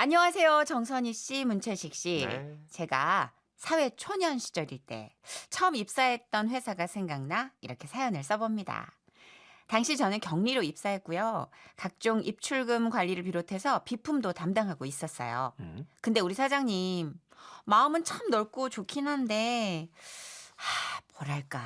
안녕하세요. 정선희 씨, 문철식 씨. 네. 제가 사회 초년 시절일 때 처음 입사했던 회사가 생각나 이렇게 사연을 써봅니다. 당시 저는 격리로 입사했고요. 각종 입출금 관리를 비롯해서 비품도 담당하고 있었어요. 음. 근데 우리 사장님 마음은 참 넓고 좋긴 한데 뭐랄까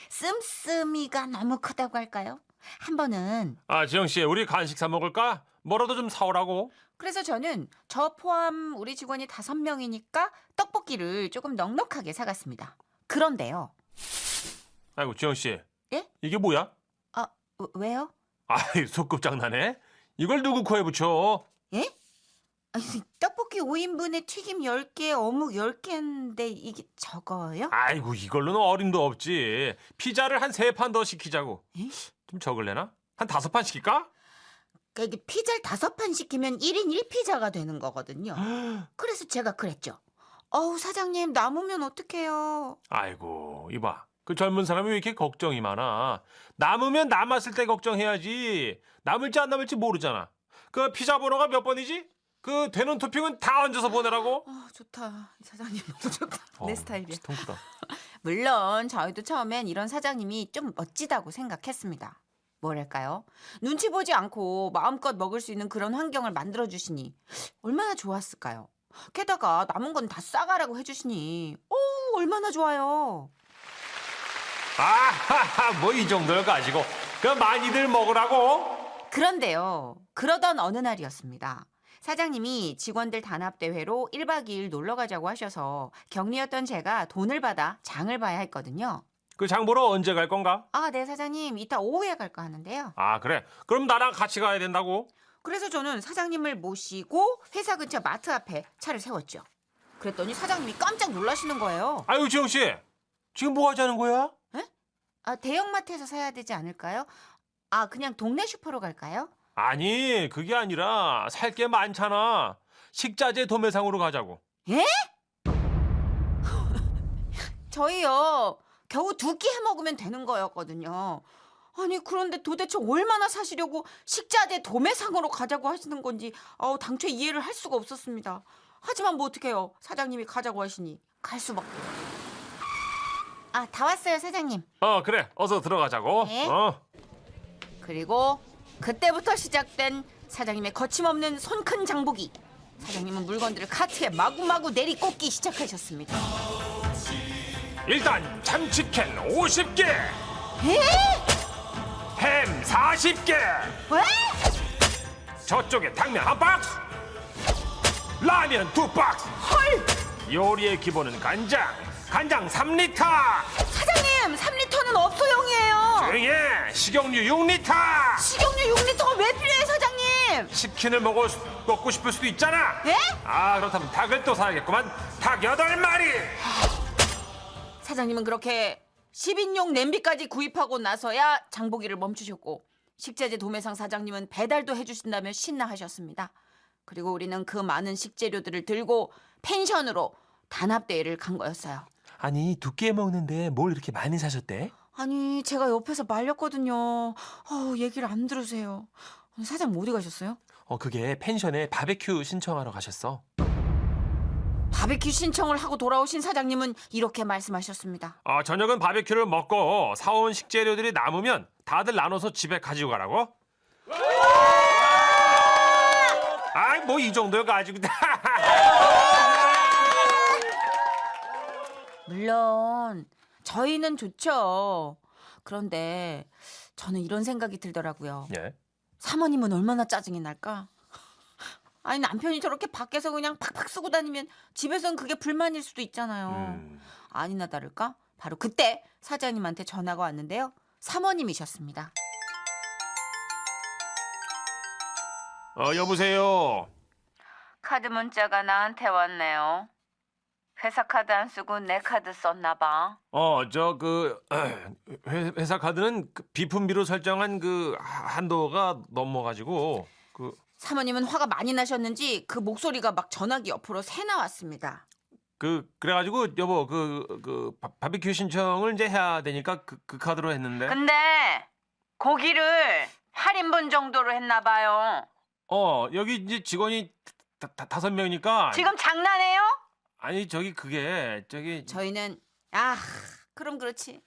씀씀이가 너무 크다고 할까요? 한 번은 아, 지영 씨, 우리 간식 사 먹을까? 뭐라도 좀 사오라고. 그래서 저는 저 포함 우리 직원이 5명이니까 떡볶이를 조금 넉넉하게 사갔습니다. 그런데요. 아이고, 지영 씨. 예? 이게 뭐야? 아, 왜요? 아이, 소꿉장난해? 이걸 누구 코에 붙여? 예? 아니, 떡볶이 5인분에 튀김 10개, 어묵 10개인데 이게 적어요? 아이고, 이걸로는 어림도 없지. 피자를 한 3판 더 시키자고. 예? 좀 적을래나? 한 5판 시킬까? 그러니까 이게 피자를 5판 시키면 1인 1피자가 되는 거거든요. 그래서 제가 그랬죠. 사장님 남으면 어떡해요? 아이고, 이봐. 그 젊은 사람이 왜 이렇게 걱정이 많아? 남으면 남았을 때 걱정해야지. 남을지 안 남을지 모르잖아. 그 피자 번호가 몇 번이지? 그 되는 토핑은 다 얹어서 보내라고. 좋다. 사장님 너무 좋다. 내 스타일이야. 통크다. 물론 저희도 처음엔 이런 사장님이 좀 멋지다고 생각했습니다. 뭐랄까요? 눈치 보지 않고 마음껏 먹을 수 있는 그런 환경을 만들어주시니 얼마나 좋았을까요? 게다가 남은 건 다 싸가라고 해주시니 얼마나 좋아요. 아하하, 뭐 이 정도를 가지고 그 많이들 먹으라고? 그런데요. 그러던 어느 날이었습니다. 사장님이 직원들 단합대회로 1박 2일 놀러 가자고 하셔서 격리였던 제가 돈을 받아 장을 봐야 했거든요. 그 장 보러 언제 갈 건가? 네, 사장님. 이따 오후에 갈까 하는데요. 아, 그래. 그럼 나랑 같이 가야 된다고? 그래서 저는 사장님을 모시고 회사 근처 마트 앞에 차를 세웠죠. 그랬더니 사장님이 깜짝 놀라시는 거예요. 아유, 지영 씨. 지금 뭐 하자는 거야? 대형마트에서 사야 되지 않을까요? 그냥 동네 슈퍼로 갈까요? 아니, 그게 아니라 살 게 많잖아. 식자재 도매상으로 가자고. 예? 저희요. 겨우 2끼 해 먹으면 되는 거였거든요. 아니 그런데 도대체 얼마나 사시려고 식자재 도매상으로 가자고 하시는 건지 당초 이해를 할 수가 없었습니다. 하지만 뭐 어떡해요. 사장님이 가자고 하시니 갈 수밖에. 다 왔어요 사장님. 그래. 어서 들어가자고. 네. 그리고 그때부터 시작된 사장님의 거침없는 손 큰 장보기. 사장님은 물건들을 카트에 마구마구 내리꽂기 시작하셨습니다. 일단 참치캔 50개, 에? 햄 40개, 왜? 저쪽에 당면 한 박스, 라면 2박스. 헐! 요리의 기본은 간장 3리터. 사장님 3리터는 없소용이에요. 조용히 해. 식용유 6리터. 식용유 6리터가 왜 필요해요 사장님? 치킨을 먹고 싶을 수도 있잖아. 예? 그렇다면 닭을 또 사야겠구만. 닭 8마리. 사장님은 그렇게 10인용 냄비까지 구입하고 나서야 장보기를 멈추셨고 식자재 도매상 사장님은 배달도 해주신다며 신나하셨습니다. 그리고 우리는 그 많은 식재료들을 들고 펜션으로 단합대회를 간 거였어요. 아니, 2끼 먹는데 뭘 이렇게 많이 사셨대? 아니 제가 옆에서 말렸거든요. 얘기를 안 들으세요. 사장님 어디 가셨어요? 그게 펜션에 바베큐 신청하러 가셨어. 바베큐 신청을 하고 돌아오신 사장님은 이렇게 말씀하셨습니다. 저녁은 바베큐를 먹고 사온 식재료들이 남으면 다들 나눠서 집에 가지고 가라고? 뭐 이 정도 가지고. 물론 저희는 좋죠. 그런데 저는 이런 생각이 들더라고요. 예. 사모님은 얼마나 짜증이 날까? 아니 남편이 저렇게 밖에서 그냥 팍팍 쓰고 다니면 집에선 그게 불만일 수도 있잖아요. 아니나 다를까? 바로 그때 사장님한테 전화가 왔는데요. 사모님이셨습니다. 여보세요. 카드 문자가 나한테 왔네요. 회사 카드 안 쓰고 내 카드 썼나 봐. 회사 카드는 그 비품비로 설정한 그 한도가 넘어가지고 사모님은 화가 많이 나셨는지 그 목소리가 막 전화기 옆으로 새 나왔습니다. 그래가지고 여보 바비큐 신청을 이제 해야 되니까 그 카드로 했는데. 근데 고기를 8인분 정도로 했나 봐요. 여기 이제 직원이 다섯 명이니까. 지금 장난해요? 아니 저기 저희는 그럼 그렇지.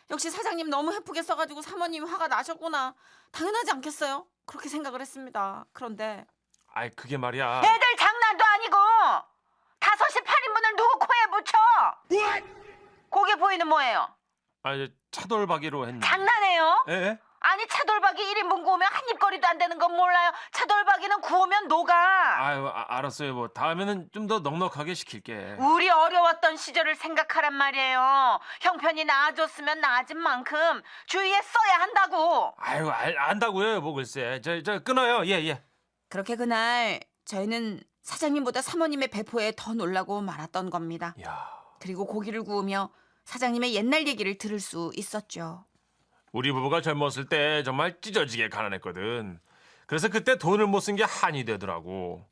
역시 사장님 너무 해프게 써가지고 사모님 화가 나셨구나. 당연하지 않겠어요? 그렇게 생각을 했습니다. 그런데 아이 그게 말이야. 애들 장난도 아니고 5시 8인분을 누구 코에 붙여? 그게 보이는 뭐예요? 아니 차돌박이로 했네. 장난해요? 예? 아니 차돌박이 1인분 구우면 한 입거리도 안 되는 건 몰라요. 차돌박이는 구우면 녹아. 아유 알았어요. 뭐 다음에는 좀 더 넉넉하게 시킬게. 우리 어려웠던 시절을 생각하란 말이에요. 형편이 나아졌으면 나아진 만큼 주위에 써야 한다고. 아유 안다고요. 뭐 글쎄. 저 끊어요. 예. 그렇게 그날 저희는 사장님보다 사모님의 배포에 더 놀라고 말았던 겁니다. 야. 그리고 고기를 구우며 사장님의 옛날 얘기를 들을 수 있었죠. 우리 부부가 젊었을 때 정말 찢어지게 가난했거든. 그래서 그때 돈을 못 쓴 게 한이 되더라고.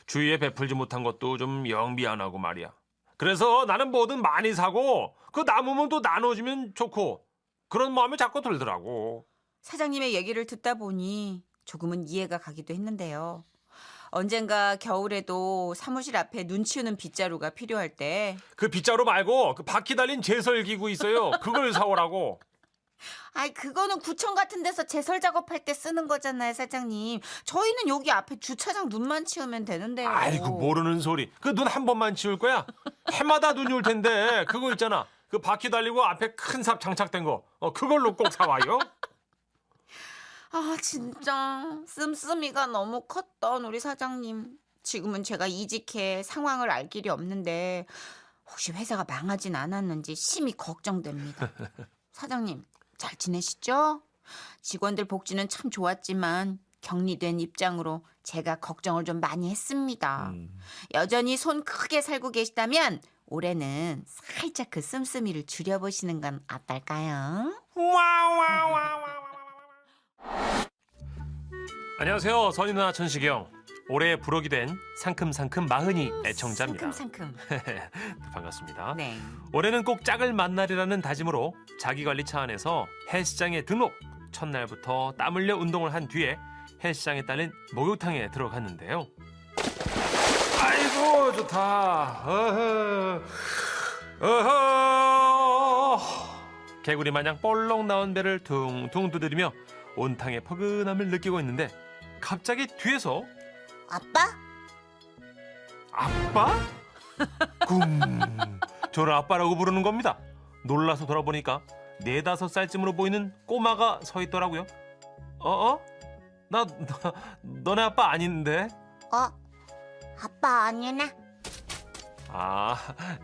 주위에 베풀지 못한 것도 좀 영 미안하고 말이야. 그래서 나는 뭐든 많이 사고 그 남으면 또 나눠주면 좋고 그런 마음이 자꾸 들더라고. 사장님의 얘기를 듣다 보니 조금은 이해가 가기도 했는데요. 언젠가 겨울에도 사무실 앞에 눈 치우는 빗자루가 필요할 때 그 빗자루 말고 그 바퀴 달린 제설기구 있어요. 그걸 사오라고. 그거는 구청 같은 데서 제설 작업할 때 쓰는 거잖아요, 사장님. 저희는 여기 앞에 주차장 눈만 치우면 되는데요. 아이고 모르는 소리. 그 눈 한 번만 치울 거야? 해마다 눈이 올 텐데 그거 있잖아. 그 바퀴 달리고 앞에 큰 삽 장착된 거. 그걸로 꼭 사와요. 진짜 씀씀이가 너무 컸던 우리 사장님. 지금은 제가 이직해 상황을 알 길이 없는데 혹시 회사가 망하진 않았는지 심히 걱정됩니다. 사장님 잘 지내시죠? 직원들 복지는 참 좋았지만 격리된 입장으로 제가 걱정을 좀 많이 했습니다. 여전히 손 크게 살고 계시다면 올해는 살짝 그 씀씀이를 줄여보시는 건 어떨까요? 안녕하세요. 선희 누나 천식영. 올해 부록이 된 상큼상큼 마흔이 애청자입니다. 상큼. 반갑습니다. 네. 올해는 꼭 짝을 만나리라는 다짐으로 자기관리 차 안에서 헬스장에 등록. 첫날부터 땀 흘려 운동을 한 뒤에 헬스장에 딸린 목욕탕에 들어갔는데요. 아이고 좋다. 어허. 개구리 마냥 볼록 나온 배를 퉁퉁 두드리며 온탕의 포근함을 느끼고 있는데 갑자기 뒤에서 아빠? 굼. 저를 아빠라고 부르는 겁니다. 놀라서 돌아보니까 4-5살쯤으로 보이는 꼬마가 서 있더라고요. 너네 아빠 아닌데? 아빠 아니네.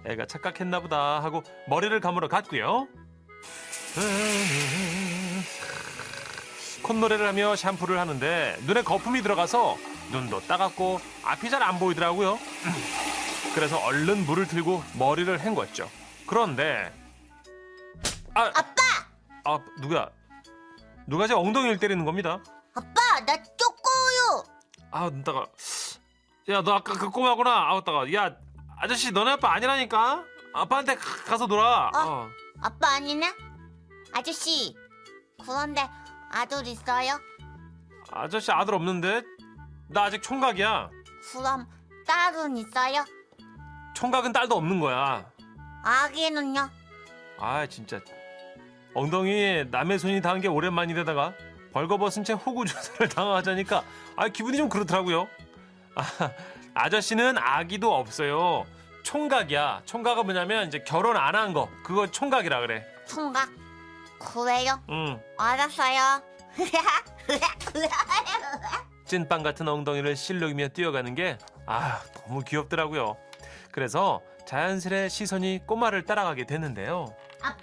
애가 착각했나 보다 하고 머리를 감으러 갔고요. 콧노래를 하며 샴푸를 하는데 눈에 거품이 들어가서 눈도 따갑고 앞이 잘 안 보이더라고요. 그래서 얼른 물을 틀고 머리를 헹궜죠. 그런데 아빠! 누가 제 엉덩이를 때리는 겁니다. 아빠, 나 쪼꼬우유. 눈따가. 야, 너 아까 그 꼬마구나. 따가. 야, 아저씨 너네 아빠 아니라니까. 아빠한테 가서 놀아. 아빠 아니네? 아저씨, 그런데 아들 있어요? 아저씨 아들 없는데? 나 아직 총각이야. 그럼 딸은 있어요? 총각은 딸도 없는 거야. 아기는요? 진짜. 엉덩이에 남의 손이 닿은 게 오랜만이라다가 벌거벗은 채 호구 조사를 당하자니까 기분이 좀 그렇더라고요. 아저씨는 아기도 없어요. 총각이야. 총각은 뭐냐면 이제 결혼 안 한 거. 그거 총각이라 그래. 총각? 그래요? 응. 알았어요. 찐빵 같은 엉덩이를 실룩이며 뛰어가는 게 너무 귀엽더라고요. 그래서 자연스레 시선이 꼬마를 따라가게 됐는데요. 아빠!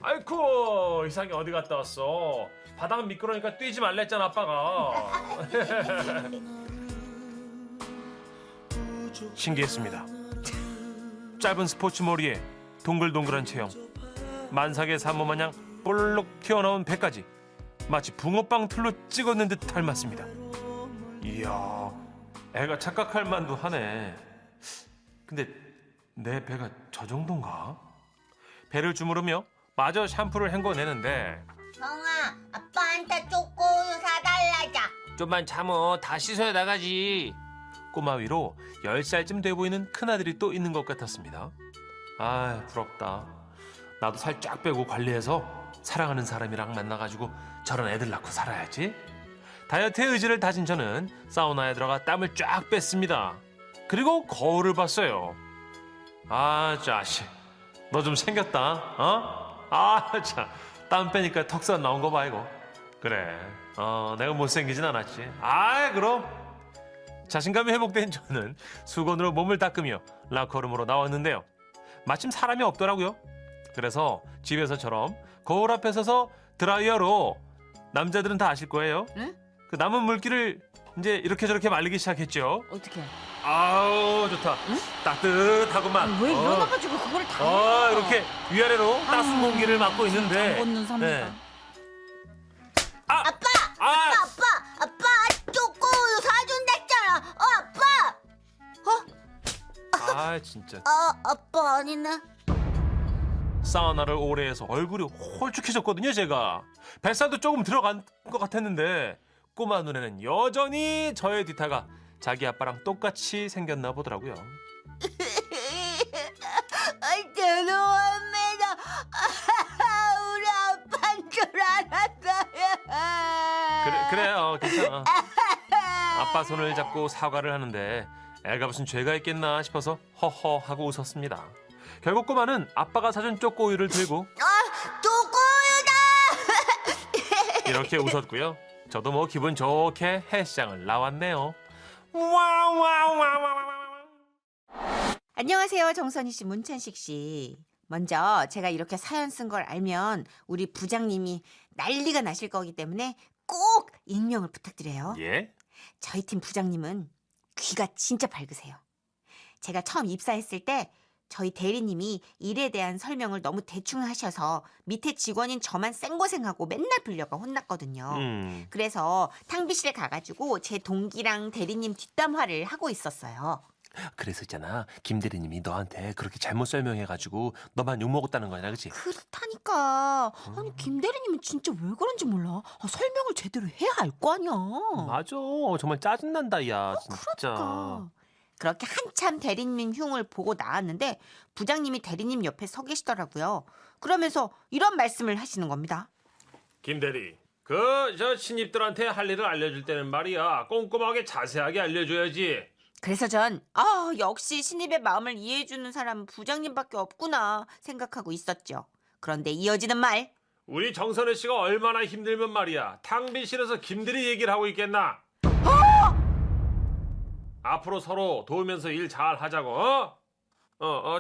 아이쿠 이상이 어디 갔다 왔어? 바닥은 미끄러우니까 뛰지 말랬잖아 아빠가. 신기했습니다. 짧은 스포츠 머리에 동글동글한 체형, 만삭의 산모 마냥 볼록 튀어나온 배까지 마치 붕어빵 틀로 찍었는 듯 닮았습니다. 이야, 애가 착각할 만도 하네. 근데 내 배가 저 정도인가? 배를 주무르며 마저 샴푸를 헹궈내는데 형아, 아빠한테 쪼꼬우유 사달라자. 좀만 참어. 다 씻어야 나가지. 꼬마 위로 10살쯤 돼 보이는 큰아들이 또 있는 것 같았습니다. 아, 부럽다. 나도 살 쫙 빼고 관리해서 사랑하는 사람이랑 만나가지고 저런 애들 낳고 살아야지. 다이어트의 의지를 다진 저는 사우나에 들어가 땀을 쫙 뺐습니다. 그리고 거울을 봤어요. 아, 자식, 너 좀 생겼다, 어? 아, 참, 땀 빼니까 턱선 나온 거 봐, 이거. 그래, 내가 못생기진 않았지. 아, 그럼. 자신감이 회복된 저는 수건으로 몸을 닦으며 라커룸으로 나왔는데요. 마침 사람이 없더라고요. 그래서 집에서처럼 거울 앞에 서서 드라이어로, 남자들은 다 아실 거예요, 응? 그 남은 물기를 이제 이렇게 저렇게 말리기 시작했죠. 어떻게? 아우, 좋다. 따뜻하구만. 왜 일어나가지고 그걸 다? 이렇게 위아래로 따뜻한 공기를 맡고 있는데. 걷는 삽니다. 네. 아빠 초코우유 사준댔잖아. 아빠. 아, 진짜. 아빠 아니네. 사우나를 오래 해서 얼굴이 홀쭉해졌거든요, 제가. 뱃살도 조금 들어간 것 같았는데 꼬마 눈에는 여전히 저의 뒤타가 자기 아빠랑 똑같이 생겼나 보더라고요. 죄송합니다. 우리 아빠인 줄 알았어요. 그래, 괜찮아. 아빠 손을 잡고 사과를 하는데 애가 무슨 죄가 있겠나 싶어서 허허 하고 웃었습니다. 결국 꼬마는 아빠가 사준 초코우유를 들고 초코우유다. 이렇게 웃었고요. 저도 뭐 기분 좋게 헬스장을 나왔네요. 와와와와와. 안녕하세요, 정선희 씨, 문천식 씨. 먼저 제가 이렇게 사연 쓴 걸 알면 우리 부장님이 난리가 나실 거기 때문에 꼭 익명을 부탁드려요. 예? 저희 팀 부장님은 귀가 진짜 밝으세요. 제가 처음 입사했을 때 저희 대리님이 일에 대한 설명을 너무 대충 하셔서 밑에 직원인 저만 생고생하고 맨날 불려가 혼났거든요. 그래서 탕비실에 가가지고 제 동기랑 대리님 뒷담화를 하고 있었어요. 그래서 있잖아, 김 대리님이 너한테 그렇게 잘못 설명해가지고 너만 욕먹었다는 거야, 그치? 그렇다니까. 아니, 김 대리님은 진짜 왜 그런지 몰라. 설명을 제대로 해야 알 거 아니야. 맞아, 정말 짜증난다, 야, 진짜. 그러니까. 그렇게 한참 대리님 흉을 보고 나왔는데 부장님이 대리님 옆에 서 계시더라고요. 그러면서 이런 말씀을 하시는 겁니다. 김 대리, 저 신입들한테 할 일을 알려줄 때는 말이야, 꼼꼼하게 자세하게 알려줘야지. 그래서 전 역시 신입의 마음을 이해해주는 사람은 부장님밖에 없구나 생각하고 있었죠. 그런데 이어지는 말. 우리 정선혜 씨가 얼마나 힘들면 말이야, 탕비실에서 김 대리 얘기를 하고 있겠나? 앞으로 서로 도우면서 일 잘 하자고.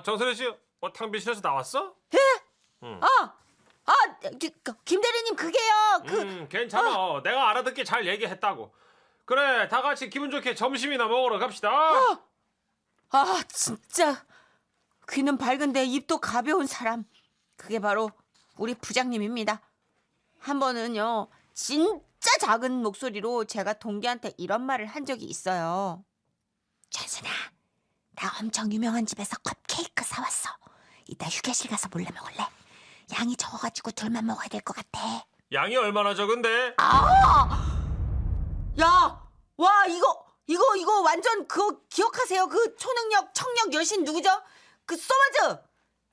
정선혜 씨, 탕비실에서 나왔어? 김 대리님, 그게요. 괜찮아. 내가 알아듣게 잘 얘기했다고. 그래, 다 같이 기분 좋게 점심이나 먹으러 갑시다. 진짜 귀는 밝은데 입도 가벼운 사람. 그게 바로 우리 부장님입니다. 한 번은요, 진짜 작은 목소리로 제가 동기한테 이런 말을 한 적이 있어요. 천순아, 나 엄청 유명한 집에서 컵케이크 사왔어. 이따 휴게실 가서 몰래 먹을래? 양이 적어가지고 둘만 먹어야 될 것 같아. 양이 얼마나 적은데? 야, 와, 이거 완전 그거 기억하세요? 그 초능력 청력 여신 누구죠? 그 소마즈.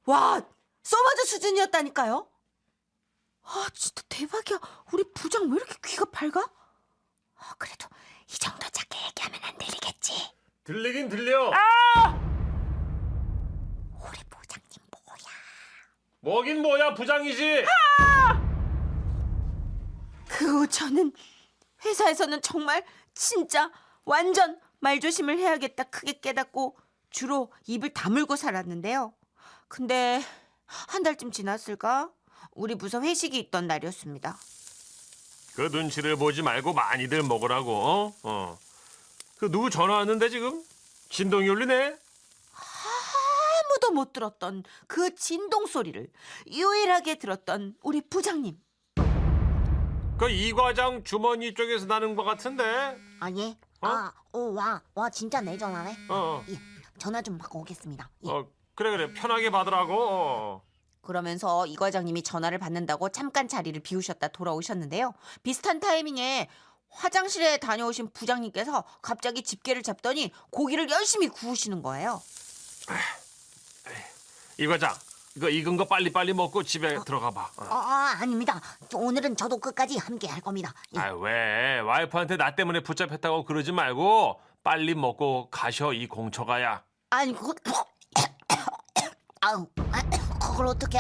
와, 소마즈 수준이었다니까요. 진짜 대박이야. 우리 부장 왜 이렇게 귀가 밝아? 그래도 이 정도 작게 얘기하면 안 들리겠지. 들리긴 들려. 우리 부장님 뭐야? 뭐긴 뭐야, 부장이지. 그 후 저는 회사에서는 정말 진짜 완전 말조심을 해야겠다 크게 깨닫고 주로 입을 다물고 살았는데요. 근데 한 달쯤 지났을까? 우리 부서 회식이 있던 날이었습니다. 그 눈치를 보지 말고 많이들 먹으라고. 그 누구 전화 왔는데 지금? 진동이 울리네. 아무도 못 들었던 그 진동 소리를 유일하게 들었던 우리 부장님. 그 이 과장 주머니 쪽에서 나는 것 같은데. 아니. 와 진짜 내 전화네. 예, 전화 좀 받고 오겠습니다. 예. 그래 편하게 받으라고. 그러면서 이 과장님이 전화를 받는다고 잠깐 자리를 비우셨다 돌아오셨는데요. 비슷한 타이밍에 화장실에 다녀오신 부장님께서 갑자기 집게를 잡더니 고기를 열심히 구우시는 거예요. 이 과장, 이거 익은 거 빨리빨리 먹고 집에 들어가 봐. 아닙니다. 오늘은 저도 끝까지 함께 할 겁니다. 예. 왜? 와이프한테 나 때문에 붙잡혔다고 그러지 말고 빨리 먹고 가셔, 이 공처가야. 아니 그걸 어떻게?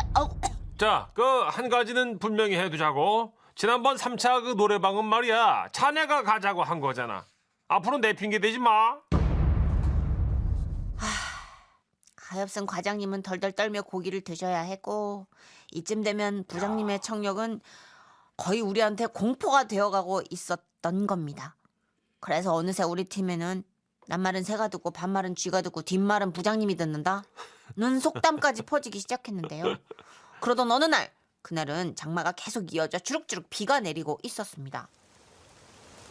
자, 그 한 가지는 분명히 해두자고. 지난번 3차 그 노래방은 말이야, 자네가 가자고 한 거잖아. 앞으로 내 핑계 대지 마. 가엾은 과장님은 덜덜 떨며 고기를 드셔야 했고, 이쯤 되면 부장님의 청력은 거의 우리한테 공포가 되어가고 있었던 겁니다. 그래서 어느새 우리 팀에는 낱말은 새가 듣고 반말은 쥐가 듣고 뒷말은 부장님이 듣는다 는 속담까지 퍼지기 시작했는데요. 그러던 어느 날, 그날은 장마가 계속 이어져 주룩주룩 비가 내리고 있었습니다.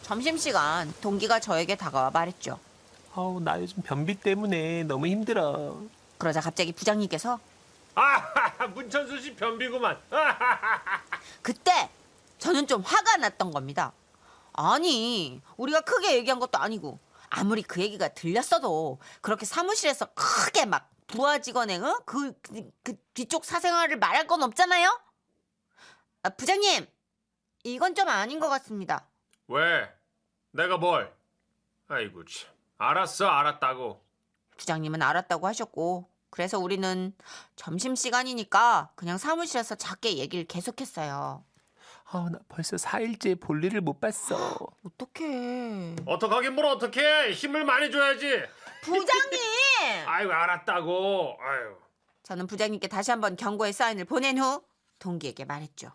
점심시간 동기가 저에게 다가와 말했죠. 나 요즘 변비 때문에 너무 힘들어. 그러자 갑자기 부장님께서 문천수 씨 변비구만. 그때 저는 좀 화가 났던 겁니다. 아니, 우리가 크게 얘기한 것도 아니고 아무리 그 얘기가 들렸어도 그렇게 사무실에서 크게 막 부하 직원의 그 뒤쪽 사생활을 말할 건 없잖아요? 부장님, 이건 좀 아닌 것 같습니다. 왜? 내가 뭘? 아이고 참. 알았어, 알았다고. 부장님은 알았다고 하셨고, 그래서 우리는 점심시간이니까 그냥 사무실에서 작게 얘기를 계속했어요. 나 벌써 4일째 볼일을 못 봤어. 어떡해. 어떡하긴 뭘 어떡해. 힘을 많이 줘야지. 부장님! 아이고, 알았다고. 아유. 저는 부장님께 다시 한번 경고의 사인을 보낸 후 동기에게 말했죠.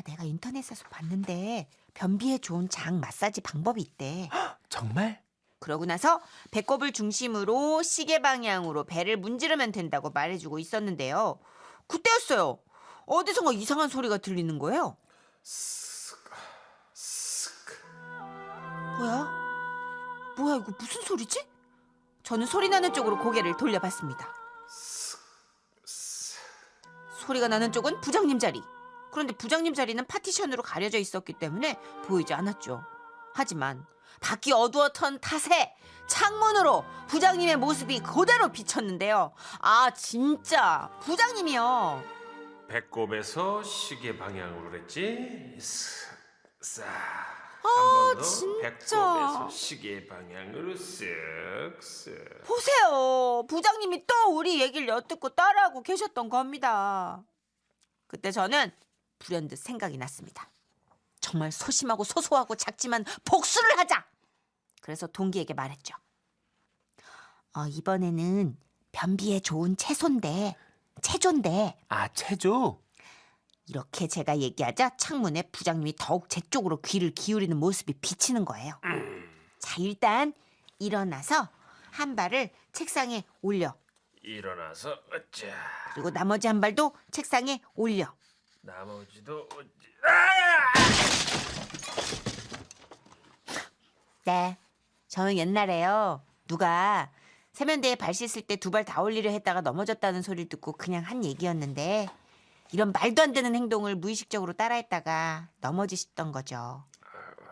내가 인터넷에서 봤는데 변비에 좋은 장 마사지 방법이 있대. 정말? 그러고 나서 배꼽을 중심으로 시계 방향으로 배를 문지르면 된다고 말해주고 있었는데요. 그때였어요. 어디선가 이상한 소리가 들리는 거예요. 뭐야 이거 무슨 소리지? 저는 소리 나는 쪽으로 고개를 돌려봤습니다. 소리가 나는 쪽은 부장님 자리. 그런데 부장님 자리는 파티션으로 가려져 있었기 때문에 보이지 않았죠. 하지만 밖이 어두웠던 탓에 창문으로 부장님의 모습이 그대로 비쳤는데요. 진짜 부장님이요. 배꼽에서 시계 방향으로 그랬지. 쓱. 진짜. 배꼽에서 시계 방향으로 쓱. 보세요. 부장님이 또 우리 얘기를 엿듣고 따라하고 계셨던 겁니다. 그때 저는 불현듯 생각이 났습니다. 정말 소심하고 소소하고 작지만 복수를 하자. 그래서 동기에게 말했죠. 이번에는 변비에 좋은 채소인데 체조인데. 체조? 이렇게 제가 얘기하자 창문에 부장님이 더욱 제 쪽으로 귀를 기울이는 모습이 비치는 거예요. 자, 일단 일어나서 한 발을 책상에 올려. 일어나서 어짜. 그리고 나머지 한 발도 책상에 올려. 나머지도 어찌. 네, 저는 옛날에요. 누가 세면대에 발 씻을 때 두 발 다 올리려 했다가 넘어졌다는 소리를 듣고 그냥 한 얘기였는데, 이런 말도 안 되는 행동을 무의식적으로 따라했다가 넘어지셨던 거죠.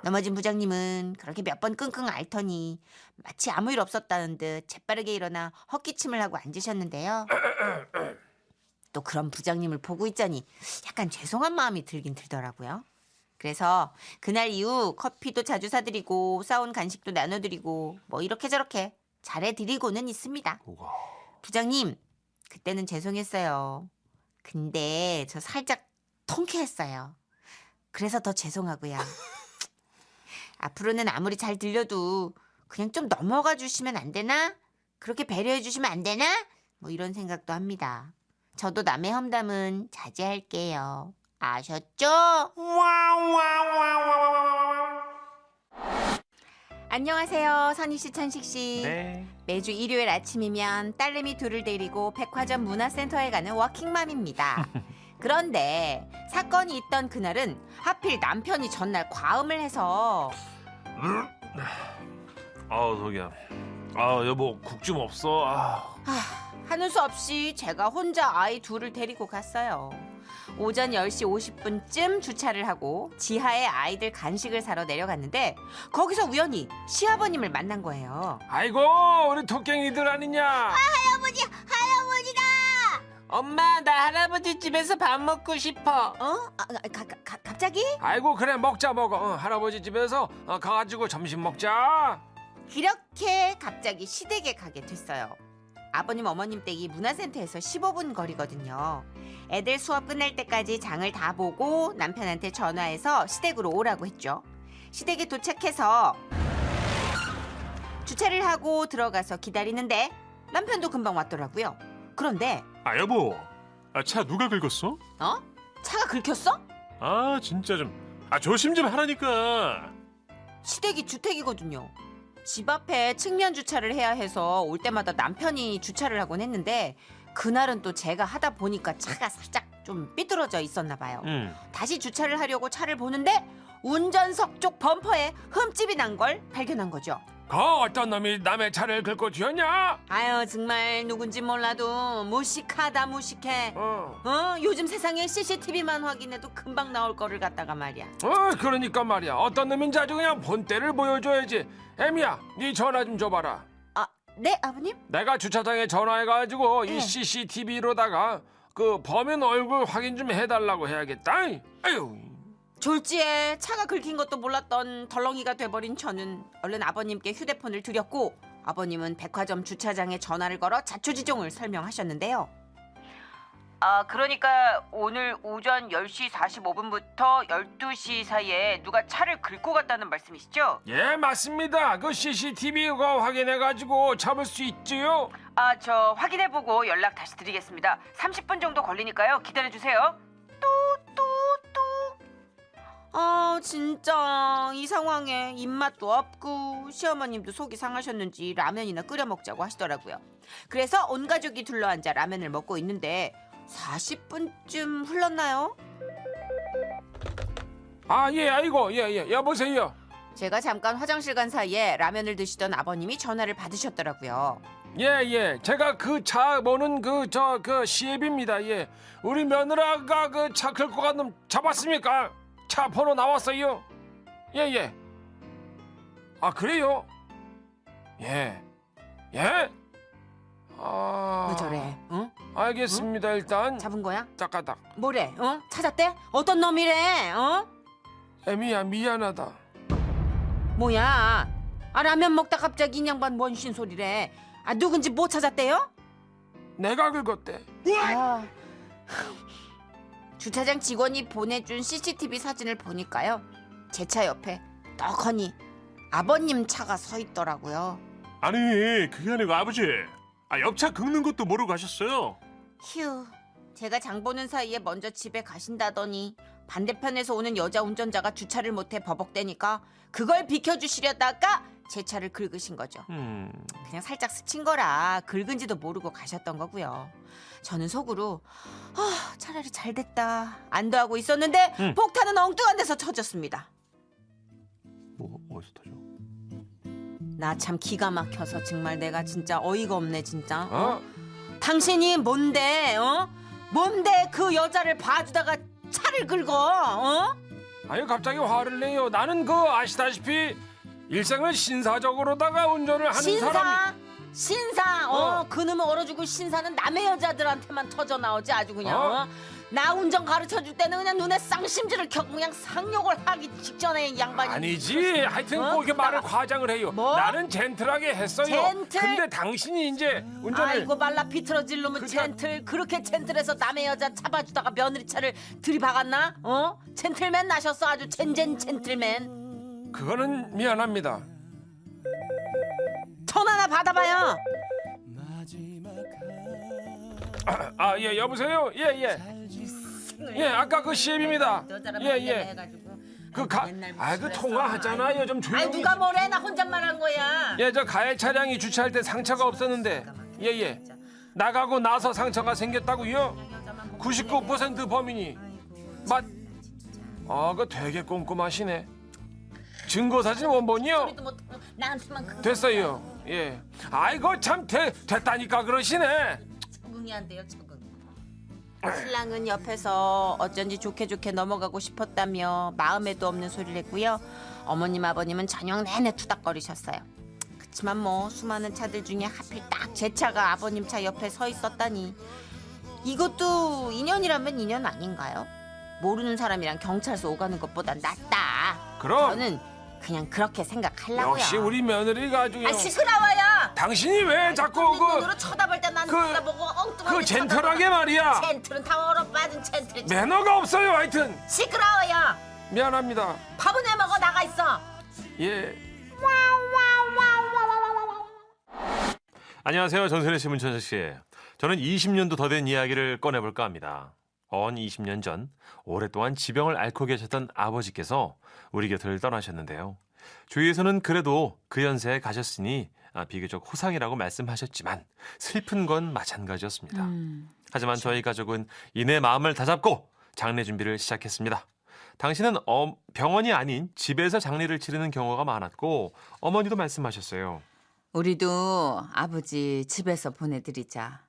넘어진 부장님은 그렇게 몇 번 끙끙 앓더니 마치 아무 일 없었다는 듯 재빠르게 일어나 헛기침을 하고 앉으셨는데요. 또 그런 부장님을 보고 있자니 약간 죄송한 마음이 들긴 들더라고요. 그래서 그날 이후 커피도 자주 사드리고 싸온 간식도 나눠드리고 뭐 이렇게 저렇게 잘해드리고는 있습니다. 부장님, 그때는 죄송했어요. 근데 저 살짝 통쾌했어요. 그래서 더 죄송하고요. 앞으로는 아무리 잘 들려도 그냥 좀 넘어가 주시면 안 되나? 그렇게 배려해 주시면 안 되나? 뭐 이런 생각도 합니다. 저도 남의 험담은 자제할게요. 아셨죠? 안녕하세요. 선희씨, 천식씨. 네. 매주 일요일 아침이면 딸내미 둘을 데리고 백화점 문화센터에 가는 워킹맘입니다. 그런데 사건이 있던 그날은 하필 남편이 전날 과음을 해서 속이야. 여보, 국 좀 없어. 하는 수 없이 제가 혼자 아이 둘을 데리고 갔어요. 오전 10시 50분쯤 주차를 하고 지하에 아이들 간식을 사러 내려갔는데 거기서 우연히 시아버님을 만난 거예요. 아이고 우리 토깽이들 아니냐? 할아버지가. 엄마 나 할아버지 집에서 밥 먹고 싶어. 갑자기? 아이고 그래 먹자 먹어. 할아버지 집에서 가가지고 점심 먹자. 그렇게 갑자기 시댁에 가게 됐어요. 아버님 어머님 댁이 문화센터에서 15분 거리거든요. 애들 수업 끝날 때까지 장을 다 보고 남편한테 전화해서 시댁으로 오라고 했죠. 시댁에 도착해서 주차를 하고 들어가서 기다리는데 남편도 금방 왔더라고요. 그런데 아 여보, 차 누가 긁었어? 차가 긁혔어? 아 진짜 좀 조심 좀 하라니까. 시댁이 주택이거든요. 집 앞에 측면 주차를 해야 해서 올 때마다 남편이 주차를 하곤 했는데 그날은 또 제가 하다 보니까 차가 살짝 좀 삐뚤어져 있었나 봐요. 다시 주차를 하려고 차를 보는데 운전석 쪽 범퍼에 흠집이 난 걸 발견한 거죠. 그 어떤 놈이 남의 차를 긁고 튀었냐? 아유 정말 누군지 몰라도 무식하다 무식해. 요즘 세상에 CCTV만 확인해도 금방 나올 거를 갖다가 말이야. 그러니까 말이야. 어떤 놈인지 아주 그냥 본때를 보여줘야지. 애미야, 네 전화 좀 줘봐라. 네 아버님? 내가 주차장에 전화해가지고 네. 이 CCTV로다가 그 범인 얼굴 확인 좀 해달라고 해야겠다. 아유. 졸지에 차가 긁힌 것도 몰랐던 덜렁이가 돼버린 저는 얼른 아버님께 휴대폰을 드렸고 아버님은 백화점 주차장에 전화를 걸어 자초지종을 설명하셨는데요. 그러니까 오늘 오전 10시 45분부터 12시 사이에 누가 차를 긁고 갔다는 말씀이시죠? 예, 맞습니다. 그 CCTV가 확인해가지고 잡을 수 있지요. 저 확인해보고 연락 다시 드리겠습니다. 30분 정도 걸리니까요. 기다려주세요. 진짜 이 상황에 입맛도 없고 시어머님도 속이 상하셨는지 라면이나 끓여 먹자고 하시더라고요. 그래서 온 가족이 둘러앉아 라면을 먹고 있는데 40분쯤 흘렀나요? 예, 아이고, 예, 여보세요. 제가 잠깐 화장실 간 사이에 라면을 드시던 아버님이 전화를 받으셨더라고요. 예, 제가 그 차 모는 그 시애비입니다. 예, 우리 며느라가 그 차 긁고 간 놈 잡았습니까? 차 번호 나왔어요. 예. 그래요? 예. 왜 저래? 응? 알겠습니다. 일단 잡은 거야? 따까닥. 뭐래? 찾았대? 어떤 놈이래? 애미야 미안하다. 뭐야? 라면 먹다 갑자기 이 양반 뭔 신소리래? 누군지 못 찾았대요? 내가 긁었대. 주차장 직원이 보내준 CCTV 사진을 보니까요. 제 차 옆에 떡하니 아버님 차가 서 있더라고요. 아니 그게 아니고 아버지. 옆차 긁는 것도 모르고 가셨어요. 휴, 제가 장 보는 사이에 먼저 집에 가신다더니 반대편에서 오는 여자 운전자가 주차를 못해 버벅대니까 그걸 비켜주시려다가 제 차를 긁으신 거죠. 그냥 살짝 스친 거라 긁은지도 모르고 가셨던 거고요. 저는 속으로 차라리 잘 됐다 안도 하고 있었는데 폭탄은 엉뚱한 데서 터졌습니다. 뭐 어디서 터져? 나 참 기가 막혀서 정말 내가 진짜 어이가 없네 진짜. 당신이 뭔데 뭔데 그 여자를 봐주다가 차를 긁어? 아니 갑자기 화를 내요. 나는 아시다시피 일생을 신사적으로다가 운전을 하는 사람이. 신사 그놈의 얼어 죽을 신사는 남의 여자들한테만 터져 나오지 아주 그냥. 나 운전 가르쳐 줄 때는 그냥 눈에 쌍심지를 켜고 그냥 상욕을 하기 직전에 이 양반이. 아니지. 하여튼 꼭 이렇게 말을 과장을 해요. 뭐? 나는 젠틀하게 했어요. 젠틀? 근데 당신이 이제 운전을. 아이고 말라 비틀어질 놈은 젠틀. 그렇게 젠틀해서 남의 여자 잡아주다가 며느리 차를 들이박았나? 젠틀맨 나셨어 아주 젠틀맨. 그거는 미안합니다. 전화나 받아봐요. 예, 여보세요. 예, 아까 그 시엠입니다. 예. 그 통화하잖아요. 좀 조용히. 누가 뭐래? 나 혼잣말한 거야. 예, 저 가해 차량이 주차할 때 상처가 없었는데. 예. 나가고 나서 상처가 생겼다고요? 99% 범인이 그 되게 꼼꼼하시네. 증거 사진 원본이요? 나한테만 됐어요. 예. 아이고 참 됐다니까 그러시네. 적응이 안 돼요 적응. 신랑은 옆에서 어쩐지 좋게 넘어가고 싶었다며 마음에도 없는 소리를 했고요. 어머님 아버님은 저녁 내내 투닥거리셨어요. 그치만 뭐 수많은 차들 중에 하필 딱 제 차가 아버님 차 옆에 서 있었다니 이것도 인연이라면 인연 아닌가요? 모르는 사람이랑 경찰서 오가는 것보단 낫다. 그럼 저는 그냥 그렇게 생각하려고요. 역시 우리 며느리가 아주 아 시끄러워요. 당신이 왜 자꾸 눈으로 쳐다볼 때 나는 쳐다보고 엉뚱하게 그 젠틀하게 말이야. 젠틀은 다 얼어빠진 젠틀. 매너가 없어요. 하여튼 시끄러워요. 미안합니다. 밥은 해 먹어 나가 있어. 예. 안녕하세요. 전선의 씨, 문천식 씨. 저는 20년도 더 된 이야기를 꺼내볼까 합니다. 20년 전 오랫동안 지병을 앓고 계셨던 아버지께서 우리 곁을 떠나셨는데요. 주위에서는 그래도 그 연세에 가셨으니 비교적 호상이라고 말씀하셨지만 슬픈 건 마찬가지였습니다. 하지만 저희 가족은 이내 마음을 다잡고 장례 준비를 시작했습니다. 당신은 병원이 아닌 집에서 장례를 치르는 경우가 많았고 어머니도 말씀하셨어요. 우리도 아버지 집에서 보내드리자.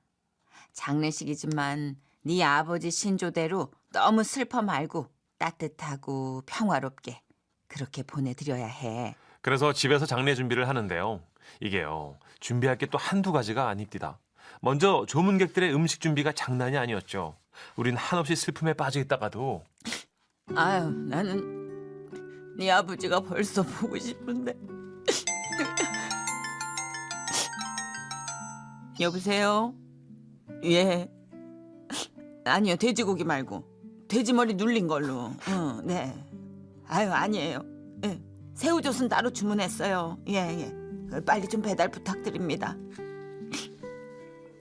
장례식이지만 네 아버지 신조대로 너무 슬퍼 말고 따뜻하고 평화롭게 그렇게 보내드려야 해. 그래서 집에서 장례 준비를 하는데요. 이게요. 준비할 게 또 한두 가지가 아닙니다. 먼저 조문객들의 음식 준비가 장난이 아니었죠. 우린 한없이 슬픔에 빠져 있다가도 아유 나는 네 아버지가 벌써 보고 싶은데. 여보세요? 예. 아니요 돼지고기 말고 돼지머리 눌린 걸로. 네. 아유 아니에요. 예. 새우젓은 따로 주문했어요. 예. 빨리 좀 배달 부탁드립니다.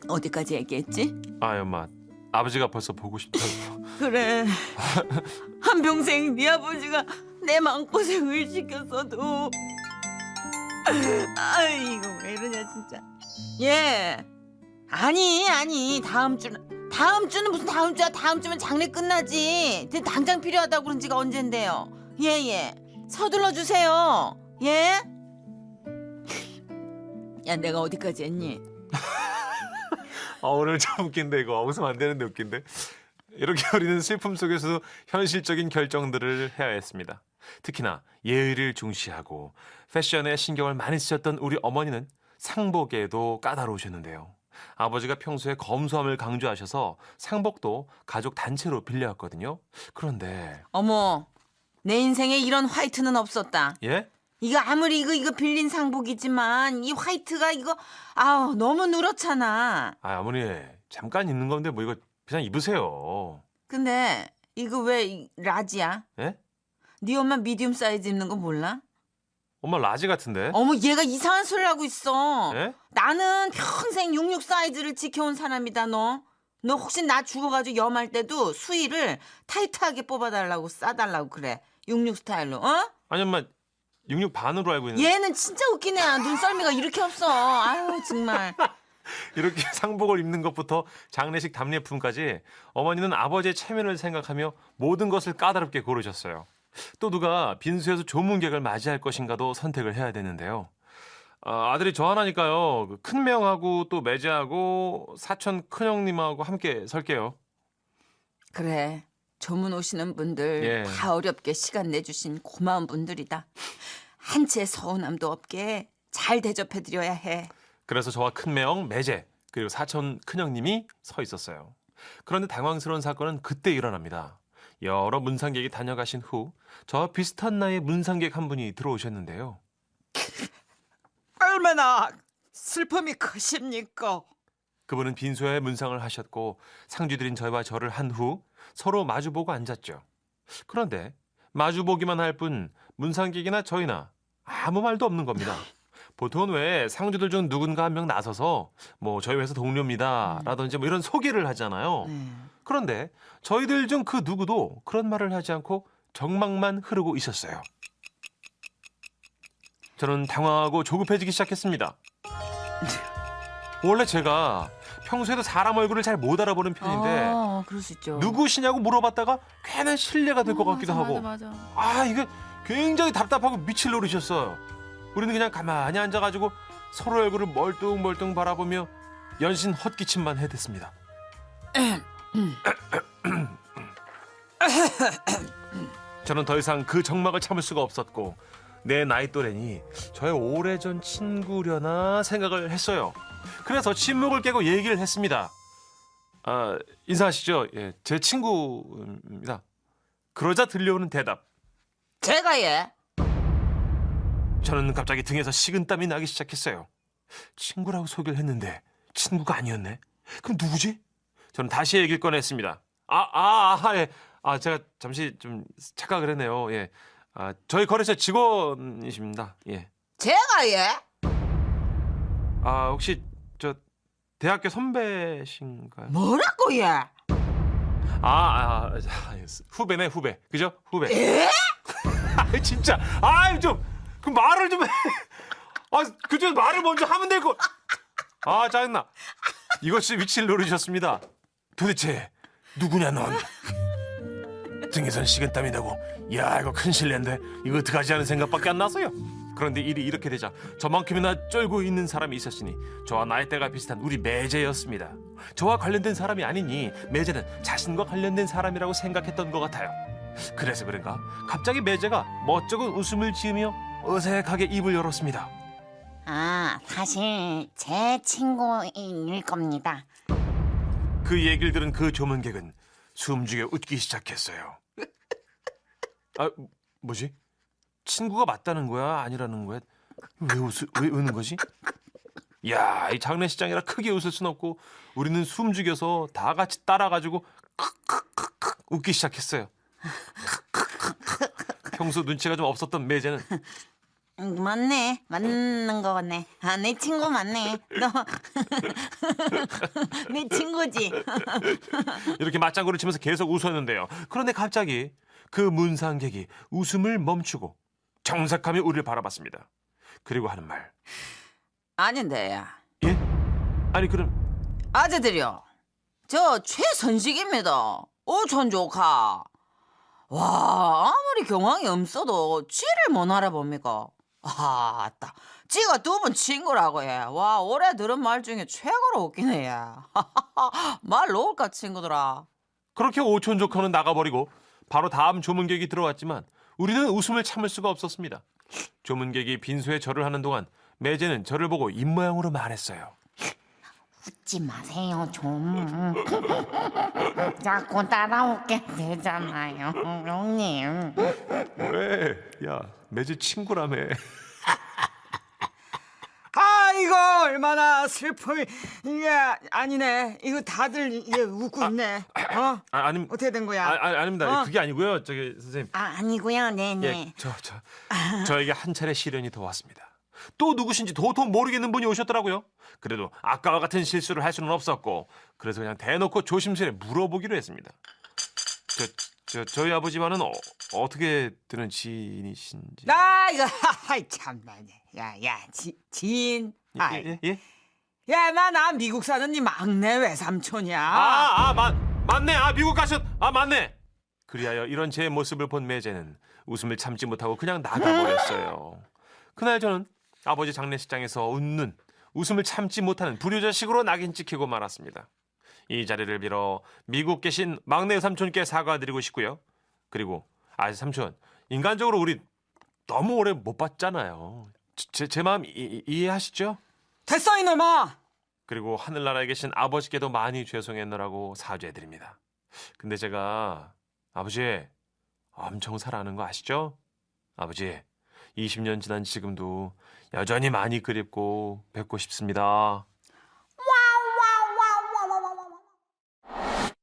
어디까지 얘기했지? 엄마 아버지가 벌써 보고 싶다고. 그래. 한평생 네 아버지가 내 마음고생을 시켰어도. 아이고 왜 이러냐 진짜. 예. 아니 다음 주는 무슨 다음 주야. 다음 주면 장례 끝나지. 당장 필요하다고 그런 지가 언젠데요. 예. 서둘러 주세요. 예? 야 내가 어디까지 했니? 오늘 좀 웃긴데 이거 웃으면 안 되는데 웃긴데. 이렇게 우리는 슬픔 속에서도 현실적인 결정들을 해야 했습니다. 특히나 예의를 중시하고 패션에 신경을 많이 쓰셨던 우리 어머니는 상복에도 까다로우셨는데요. 아버지가 평소에 검소함을 강조하셔서 상복도 가족 단체로 빌려왔거든요. 그런데 어머 내 인생에 이런 화이트는 없었다. 예? 이거 아무리 이거 빌린 상복이지만 이 화이트가 이거 아우 너무 누렇잖아. 어머니 잠깐 입는 건데 뭐 이거 그냥 입으세요. 근데 이거 왜 라지야? 예? 네 엄마 미디움 사이즈 입는 거 몰라? 엄마 라지 같은데? 어머 얘가 이상한 소리를 하고 있어. 예? 나는 평생 66 사이즈를 지켜온 사람이다 너. 너 혹시 나 죽어가지고 염할 때도 수의를 타이트하게 뽑아달라고 싸달라고 그래. 66 스타일로 어? 아니 엄마 66 반으로 알고 있는데 얘는 진짜 웃긴 애야. 눈썰미가 이렇게 없어. 아유 정말. 이렇게 상복을 입는 것부터 장례식 답례품까지 어머니는 아버지의 체면을 생각하며 모든 것을 까다롭게 고르셨어요. 또 누가 빈수에서 조문객을 맞이할 것인가도 선택을 해야 되는데요. 아들이 저 하나니까요. 그 큰명하고 또 매제하고 사촌 큰형님하고 함께 설게요. 그래. 조문 오시는 분들 예. 다 어렵게 시간 내주신 고마운 분들이다. 한 채 서운함도 없게 잘 대접해드려야 해. 그래서 저와 큰매형 매제 그리고 사촌 큰형님이 서 있었어요. 그런데 당황스러운 사건은 그때 일어납니다. 여러 문상객이 다녀가신 후 저와 비슷한 나이의 문상객 한 분이 들어오셨는데요. 얼마나 슬픔이 크십니까? 그분은 빈소에 문상을 하셨고 상주들인 저와 저를 한 후 서로 마주보고 앉았죠. 그런데 마주보기만 할 뿐 문상객이나 저희나 아무 말도 없는 겁니다. 보통은 왜 상주들 중 누군가 한 명 나서서 뭐 저희 회사 동료입니다 라든지 뭐 이런 소개를 하잖아요. 그런데 저희들 중 그 누구도 그런 말을 하지 않고 정막만 흐르고 있었어요. 저는 당황하고 조급해지기 시작했습니다. 원래 제가 평소에도 사람 얼굴을 잘 못 알아보는 편인데 그럴 수 있죠. 누구시냐고 물어봤다가 괜한 실례가 될 것 같기도 하고 맞아. 이게 굉장히 답답하고 미칠 노릇이었어요. 우리는 그냥 가만히 앉아가지고 서로 얼굴을 멀뚱멀뚱 바라보며 연신 헛기침만 해댔습니다. 저는 더 이상 그 정막을 참을 수가 없었고 내 나이 또래니 저의 오래전 친구려나 생각을 했어요. 그래서 침묵을 깨고 얘기를 했습니다. 인사하시죠. 예, 제 친구입니다. 그러자 들려오는 대답. 제가 예. 저는 갑자기 등에서 식은땀이 나기 시작했어요. 친구라고 소개를 했는데 친구가 아니었네. 그럼 누구지? 저는 다시 얘기를 꺼냈습니다. 예. 제가 잠시 좀 착각을 했네요. 예. 저희 거래처 직원이십니다. 예. 제가 예. 혹시 저 대학교 선배신가요? 뭐라고 예? 후배네, 후배. 그죠? 후배. 에? 진짜. 그 말을 좀 해. 그저 말을 먼저 하면 되고. 짜증나. 이것이 위치를 노리셨습니다. 도대체 누구냐 넌? 등에선 식은땀이 나고 야 이거 큰 실례인데 이거 어떡하지 하는 생각밖에 안 나서요. 그런데 일이 이렇게 되자 저만큼이나 쫄고 있는 사람이 있었으니 저와 나이대가 비슷한 우리 매제였습니다. 저와 관련된 사람이 아니니 매제는 자신과 관련된 사람이라고 생각했던 것 같아요. 그래서 그런가 갑자기 매제가 멋쩍은 웃음을 지으며 어색하게 입을 열었습니다. 사실 제 친구일 겁니다. 그 얘기를 들은 그 조문객은 숨죽여 웃기 시작했어요. 뭐지? 친구가 맞다는 거야? 아니라는 거야? 왜 우는 거지? 야, 이 장례식장이라 크게 웃을 순 없고 우리는 숨죽여서 다 같이 따라가지고 크크크크 웃기 시작했어요. 평소 눈치가 좀 없었던 매제는 맞네. 맞는 거 같네. 내 친구 맞네. 너 내 친구지. 이렇게 맞장구를 치면서 계속 웃었는데요. 그런데 갑자기 그 문상객이 웃음을 멈추고 정색하며 우리를 바라봤습니다. 그리고 하는 말. 아닌데 야. 예? 아니 그럼 아재들이요. 저 최선식입니다. 전 조카. 와 아무리 경황이 없어도 쥐를 못 알아봅니까? 아따 쥐가 두 분 친구라고 해. 와 올해 들은 말 중에 최고로 웃기네 예. 말 놓을까 친구들아. 그렇게 오촌 조카는 나가버리고 바로 다음 조문객이 들어왔지만 우리는 웃음을 참을 수가 없었습니다. 조문객이 빈소에 절을 하는 동안 매제는 저를 보고 입모양으로 말했어요. 웃지 마세요 좀. 자꾸 따라오게 되잖아요 형님. 왜? 야 매제 친구라며. 이거 얼마나 슬픔이 이게 아니네. 이거 다들 이게 웃고 있네. 어떻게 된 거야? 아닙니다. 그게 아니고요. 저기 선생님. 아니고요. 네네. 예, 저에게 한 차례 시련이 더 왔습니다. 또 누구신지 도통 모르겠는 분이 오셨더라고요. 그래도 아까와 같은 실수를 할 수는 없었고 그래서 그냥 대놓고 조심스레 물어보기로 했습니다. 저희 아버지와는 어떻게 되는 지인이신지. 이거 참나. 야야 지인. 예? 야, 나 미국 사는 네 막내 외삼촌이야. 맞네. 미국 맞네. 그리하여 이런 제 모습을 본 매제는 웃음을 참지 못하고 그냥 나가버렸어요. 그날 저는 아버지 장례식장에서 웃음을 참지 못하는 불효자식으로 낙인 찍히고 말았습니다. 이 자리를 빌어 미국 계신 막내 삼촌께 사과드리고 싶고요. 그리고 삼촌, 인간적으로 우리 너무 오래 못 봤잖아요. 제 마음 이해하시죠? 됐어 이놈아. 그리고 하늘나라에 계신 아버지께도 많이 죄송했노라고 사죄해드립니다. 근데 제가 아버지 엄청 사랑하는 거 아시죠? 아버지 20년 지난 지금도 여전히 많이 그립고 뵙고 싶습니다.